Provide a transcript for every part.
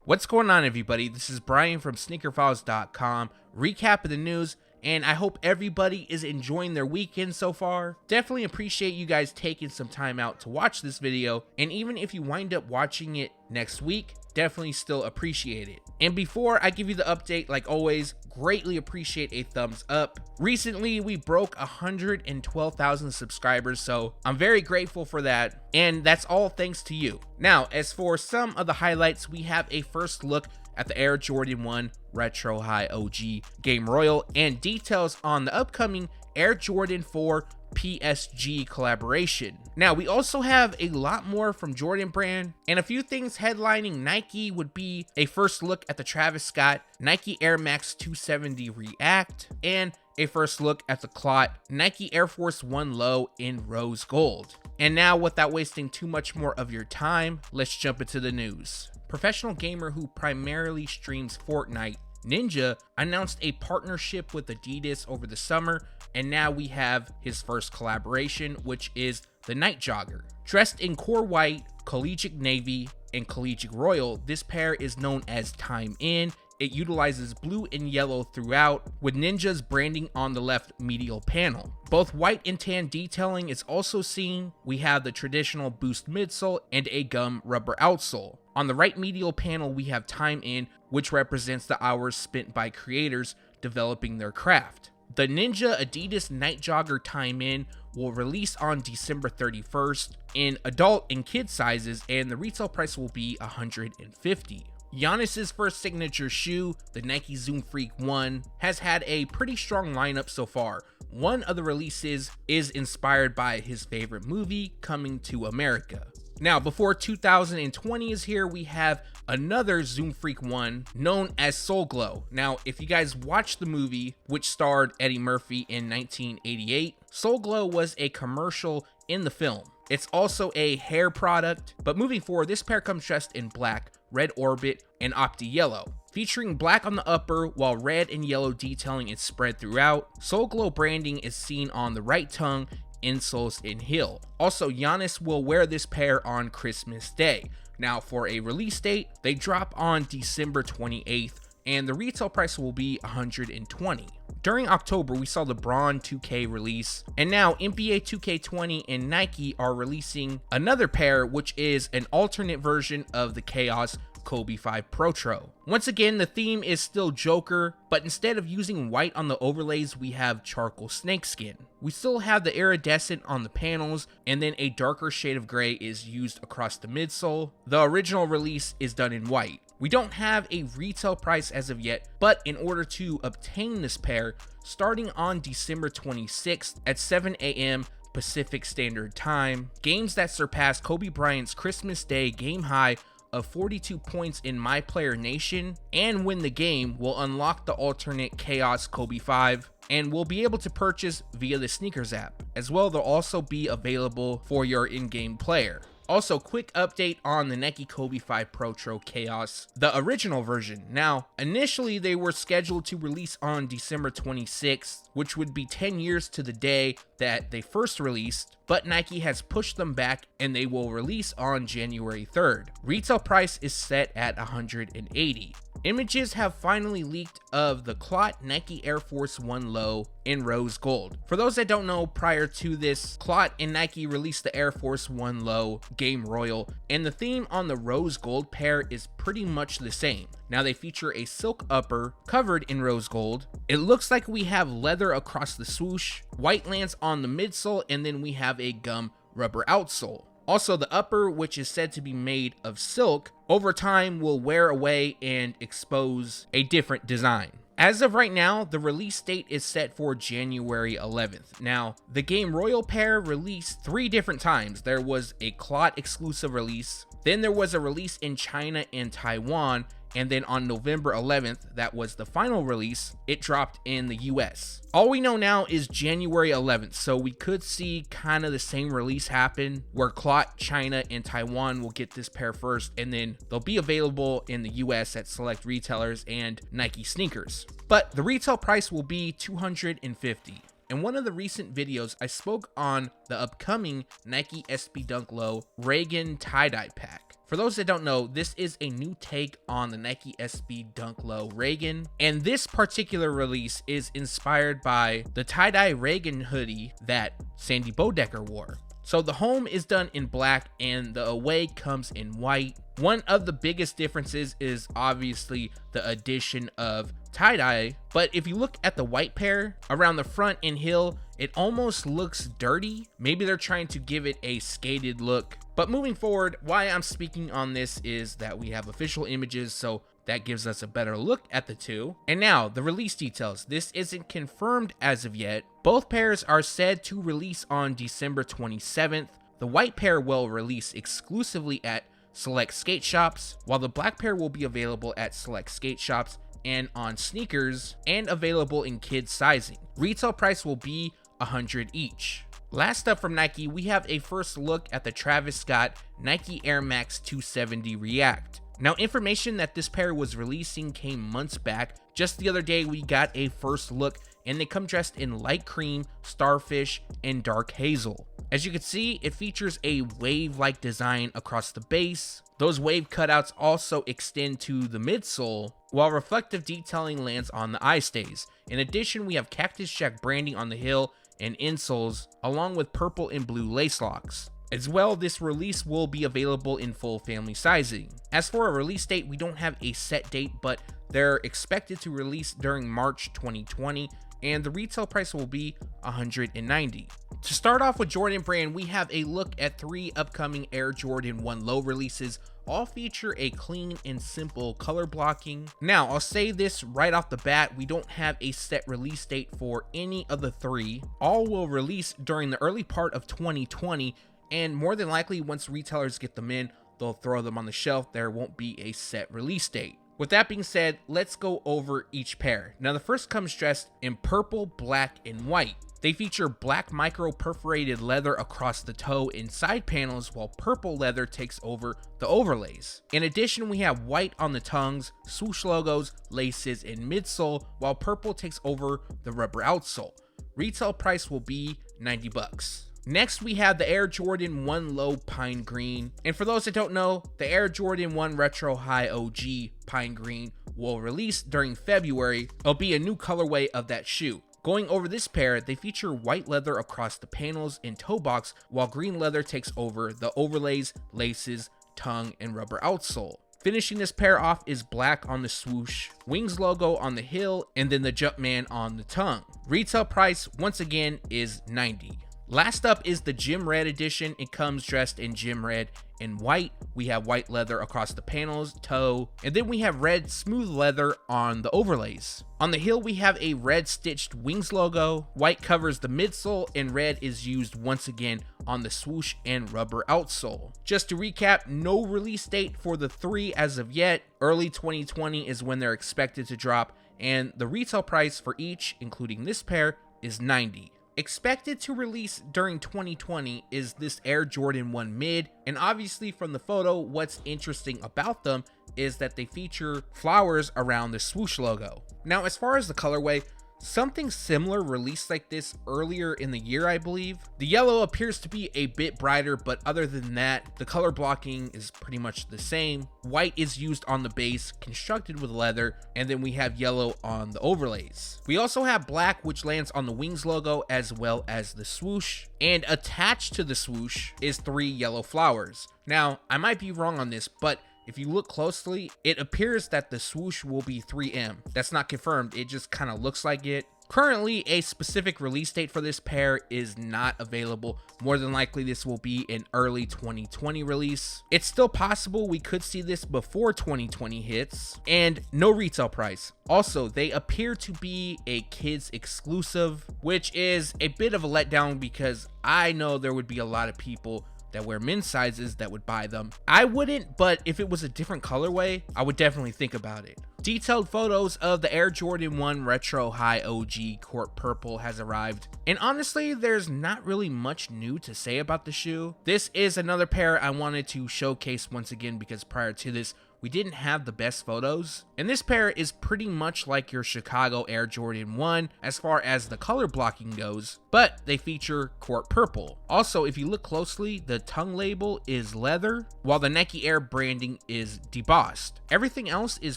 What's going on, everybody? This is Brian from SneakerFiles.com, recapping the news, and I hope everybody is enjoying their weekend so far. Definitely appreciate you guys taking some time out to watch this video, and even if you wind up watching it next week, definitely still appreciate it. And before I give you the update, like always, greatly appreciate a thumbs up. Recently, we broke 112,000 subscribers, so I'm very grateful for that, and that's all thanks to you. Now, as for some of the highlights, we have a first look at the Air Jordan 1 Retro High OG Game Royal and details on the upcoming Air Jordan 4 PSG collaboration. Now, we also have a lot more from Jordan brand, and a few things headlining Nike would be a first look at the Travis Scott Nike Air Max 270 React, and a first look at the Clot Nike Air Force 1 Low in rose gold. And now, without wasting too much more of your time, let's jump into the news. Professional gamer who primarily streams Fortnite, Ninja, announced a partnership with Adidas over the summer, and now we have his first collaboration, which is the Nite Jogger. Dressed in core white, collegiate navy, and collegiate royal, this pair is known as Time In. It utilizes blue and yellow throughout, with Ninja's branding on the left medial panel. Both white and tan detailing is also seen. We have the traditional boost midsole and a gum rubber outsole. On the right medial panel, we have Time In, which represents the hours spent by creators developing their craft. The Ninja Adidas Nite Jogger Time In will release on December 31st in adult and kid sizes, and the retail price will be $150. Giannis's first signature shoe, the Nike Zoom Freak 1, has had a pretty strong lineup so far. One of the releases is inspired by his favorite movie, Coming to America. Now, before 2020 is here, we have another Zoom Freak 1 known as Soul Glo. Now, if you guys watched the movie, which starred Eddie Murphy in 1988, Soul Glo was a commercial in the film. It's also a hair product, but moving forward, this pair comes dressed in black, red orbit, and octi yellow. Featuring black on the upper while red and yellow detailing is spread throughout. Soul Glo branding is seen on the right tongue, insoles, and heel. Also, Giannis will wear this pair on Christmas Day. Now, for a release date, they drop on December 28th, and the retail price will be $120. During October, we saw the Braun 2K release, and now NBA 2K20 and Nike are releasing another pair, which is an alternate version of the Chaos Kobe 5 Protro. Once again, the theme is still Joker, but instead of using white on the overlays, we have charcoal snakeskin. We still have the iridescent on the panels, and then a darker shade of gray is used across the midsole. The original release is done in white. We don't have a retail price as of yet, but in order to obtain this pair, starting on December 26th at 7 a.m. Pacific Standard Time, games that surpass Kobe Bryant's Christmas Day game high of 42 points in My Player Nation and win the game will unlock the alternate Chaos Kobe 5 and will be able to purchase via the Sneakers app. As well, they'll also be available for your in-game player. Also, quick update on the Nike Kobe 5 Protro Chaos, the original version. Now, initially they were scheduled to release on December 26th, which would be 10 years to the day that they first released, but Nike has pushed them back and they will release on January 3rd. Retail price is set at $180. Images have finally leaked of the Clot Nike Air Force 1 Low in rose gold. For those that don't know, prior to this, Clot and Nike released the Air Force 1 Low Game Royal, and the theme on the rose gold pair is pretty much the same. Now, they feature a silk upper covered in rose gold. It looks like we have leather across the swoosh, white lands on the midsole, and then we have a gum rubber outsole. Also, the upper, which is said to be made of silk, over time will wear away and expose a different design. As of right now, the release date is set for January 11th. Now, the Game Royal pair released 3 different times. There was a Clot exclusive release, then there was a release in China and Taiwan, and then on November 11th, that was the final release, it dropped in the US. All we know now is January 11th, so we could see kind of the same release happen where Clot, China, and Taiwan will get this pair first, and then they'll be available in the US at select retailers and Nike sneakers. But the retail price will be $250. In one of the recent videos, I spoke on the upcoming Nike SB Dunk Low Raygun tie-dye pack. For those that don't know, this is a new take on the Nike SB Dunk Low Raygun, and this particular release is inspired by the tie-dye Raygun hoodie that Sandy Bodecker wore. So the home is done in black and the away comes in white. One of the biggest differences is obviously the addition of tie-dye, but if you look at the white pair around the front and heel, it almost looks dirty. Maybe they're trying to give it a skated look. But moving forward, why I'm speaking on this is that we have official images, so that gives us a better look at the two. And now, the release details. This isn't confirmed as of yet. Both pairs are said to release on December 27th. The white pair will release exclusively at select skate shops, while the black pair will be available at select skate shops and on sneakers, and available in kids sizing. Retail price will be $100 each. Last up from Nike, we have a first look at the Travis Scott Nike Air Max 270 React. Now, information that this pair was releasing came months back. Just the other day, we got a first look, and they come dressed in light cream, starfish, and dark hazel. As you can see, it features a wave-like design across the base. Those wave cutouts also extend to the midsole, while reflective detailing lands on the eye stays. In addition, we have Cactus Jack branding on the heel and insoles, along with purple and blue lace locks. As well, this release will be available in full family sizing. As for a release date, we don't have a set date, but they're expected to release during March 2020, and the retail price will be $190. To start off with Jordan Brand, we have a look at 3 upcoming Air Jordan 1 Low releases. All feature a clean and simple color blocking. Now, I'll say this right off the bat, we don't have a set release date for any of the 3. All will release during the early part of 2020, and more than likely once retailers get them in, they'll throw them on the shelf. There won't be a set release date. With that being said, let's go over each pair. Now, the first comes dressed in purple, black, and white. They feature black micro perforated leather across the toe and side panels, while purple leather takes over the overlays. In addition, we have white on the tongues, swoosh logos, laces, and midsole, while purple takes over the rubber outsole. Retail price will be $90. Next, we have the Air Jordan 1 Low Pine Green. And for those that don't know, the Air Jordan 1 Retro High OG Pine Green will release during February. It'll be a new colorway of that shoe. Going over this pair, they feature white leather across the panels and toe box, while green leather takes over the overlays, laces, tongue, and rubber outsole. Finishing this pair off is black on the swoosh, Wings logo on the heel, and then the Jumpman on the tongue. Retail price, once again, is $90. Last up is the Gym Red edition. It comes dressed in Gym Red and white. We have white leather across the panels, toe, and then we have red smooth leather on the overlays. On the heel, we have a red stitched Wings logo. White covers the midsole, and red is used once again on the swoosh and rubber outsole. Just to recap, no release date for the 3 as of yet. Early 2020 is when they're expected to drop, and the retail price for each, including this pair, is $90. Expected to release during 2020 is this Air Jordan 1 Mid, and obviously from the photo, what's interesting about them is that they feature flowers around the swoosh logo. Now, as far as the colorway, something similar released like this earlier in the year, I believe. The yellow appears to be a bit brighter, but other than that, the color blocking is pretty much the same. White is used on the base, constructed with leather, and then we have yellow on the overlays. We also have black, which lands on the Wings logo as well as the swoosh, and attached to the swoosh is 3 yellow flowers. Now, I might be wrong on this, but if you look closely, it appears that the swoosh will be 3M. That's not confirmed, it just kind of looks like it. Currently, a specific release date for this pair is not available. More than likely, this will be an early 2020 release. It's still possible we could see this before 2020 hits, and no retail price. Also, they appear to be a kids exclusive, which is a bit of a letdown because I know there would be a lot of people that wear men's sizes that would buy them. I wouldn't, but if it was a different colorway, I would definitely think about it. Detailed photos of the Air Jordan 1 Retro High OG Court Purple has arrived, and honestly, there's not really much new to say about the shoe. This is another pair I wanted to showcase once again because prior to this, we didn't have the best photos. And this pair is pretty much like your Chicago Air Jordan 1 as far as the color blocking goes, but they feature court purple. Also, if you look closely, the tongue label is leather, while the Nike Air branding is debossed. Everything else is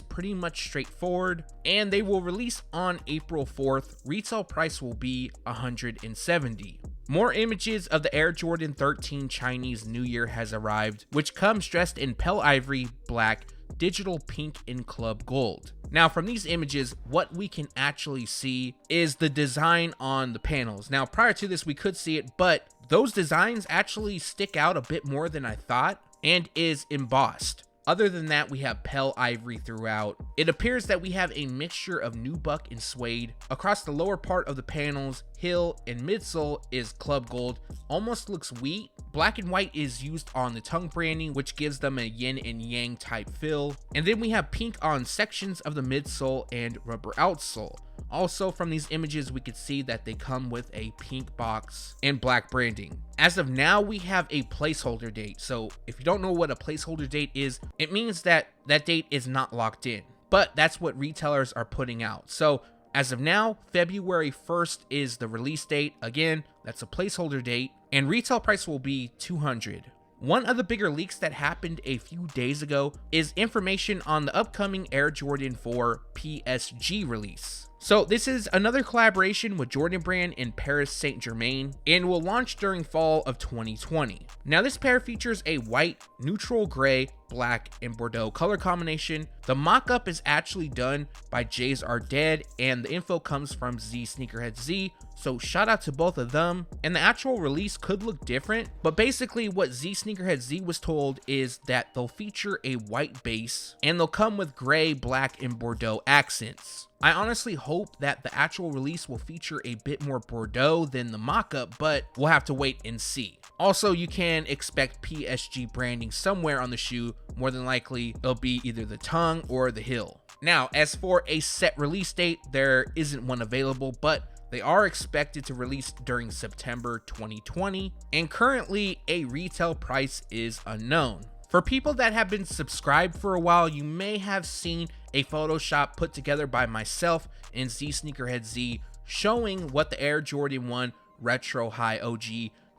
pretty much straightforward, and they will release on April 4th. Retail price will be $170. More images of the Air Jordan 13 Chinese New Year has arrived, which comes dressed in pale ivory, black, digital pink, and club gold. Now from these images, what we can actually see is the design on the panels. Now prior to this we could see it, but those designs actually stick out a bit more than I thought and is embossed. Other than that, we have pale ivory throughout. It appears that we have a mixture of nubuck and suede. Across the lower part of the panels, heel and midsole is club gold, almost looks wheat. Black and white is used on the tongue branding, which gives them a yin and yang type feel. And then we have pink on sections of the midsole and rubber outsole. Also from these images, we could see that they come with a pink box and black branding. As of now, we have a placeholder date. So if you don't know what a placeholder date is, it means that that date is not locked in, but that's what retailers are putting out. So as of now, February 1st is the release date. Again, that's a placeholder date, and retail price will be $200. One of the bigger leaks that happened a few days ago is information on the upcoming Air Jordan 4 PSG release. So this is another collaboration with Jordan Brand in Paris Saint-Germain and will launch during fall of 2020. Now this pair features a white, neutral gray, black, and Bordeaux color combination. The mock-up is actually done by jayzrdead and the info comes from zsneakerheadz, so shout out to both of them. And the actual release could look different, but basically what zsneakerheadz was told is that they'll feature a white base and they'll come with gray, black, and Bordeaux accents. I honestly hope that the actual release will feature a bit more Bordeaux than the mock-up, but we'll have to wait and see. Also, you can expect PSG branding somewhere on the shoe. More than likely, it'll be either the tongue or the heel. Now, as for a set release date, there isn't one available, but they are expected to release during September 2020, and currently a retail price is unknown. For people that have been subscribed for a while, you may have seen a Photoshop put together by myself and zsneakerheadz showing what the Air Jordan 1 Retro High OG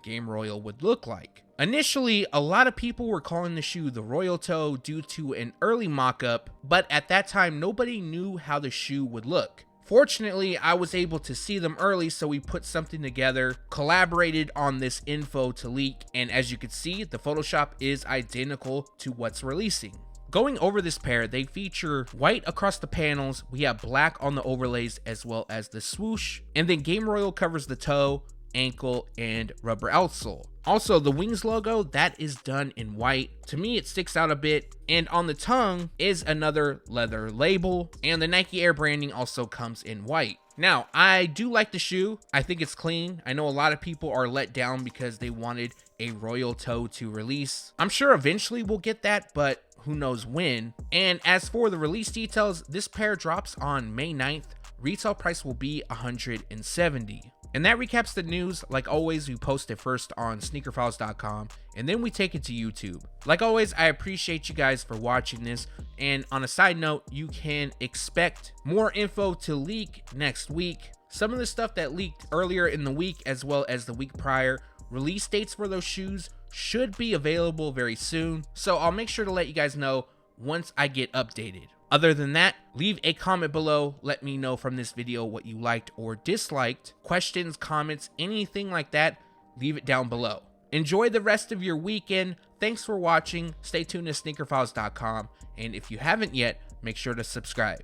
Game Royal would look like. Initially, a lot of people were calling the shoe the Royal Toe due to an early mock-up, but at that time, nobody knew how the shoe would look. Fortunately, I was able to see them early, so we put something together, collaborated on this info to leak, and as you can see, the Photoshop is identical to what's releasing. Going over this pair, they feature white across the panels, we have black on the overlays as well as the swoosh, and then Game Royal covers the toe, ankle, and rubber outsole. Also, the wings logo, that is done in white. To me, it sticks out a bit. And on the tongue is another leather label, and the Nike Air branding also comes in white. Now, I do like the shoe. I think it's clean. I know a lot of people are let down because they wanted a Royal Toe to release. I'm sure eventually we'll get that, but who knows when. And as for the release details, this pair drops on May 9th. Retail price will be $170. And that recaps the news. Like always, we post it first on SneakerFiles.com and then we take it to YouTube. Like always, I appreciate you guys for watching this. And on a side note, you can expect more info to leak next week. Some of the stuff that leaked earlier in the week as well as the week prior, release dates for those shoes should be available very soon. So I'll make sure to let you guys know once I get updated. Other than that, leave a comment below. Let me know from this video what you liked or disliked. Questions, comments, anything like that, leave it down below. Enjoy the rest of your weekend. Thanks for watching. Stay tuned to SneakerFiles.com. And if you haven't yet, make sure to subscribe.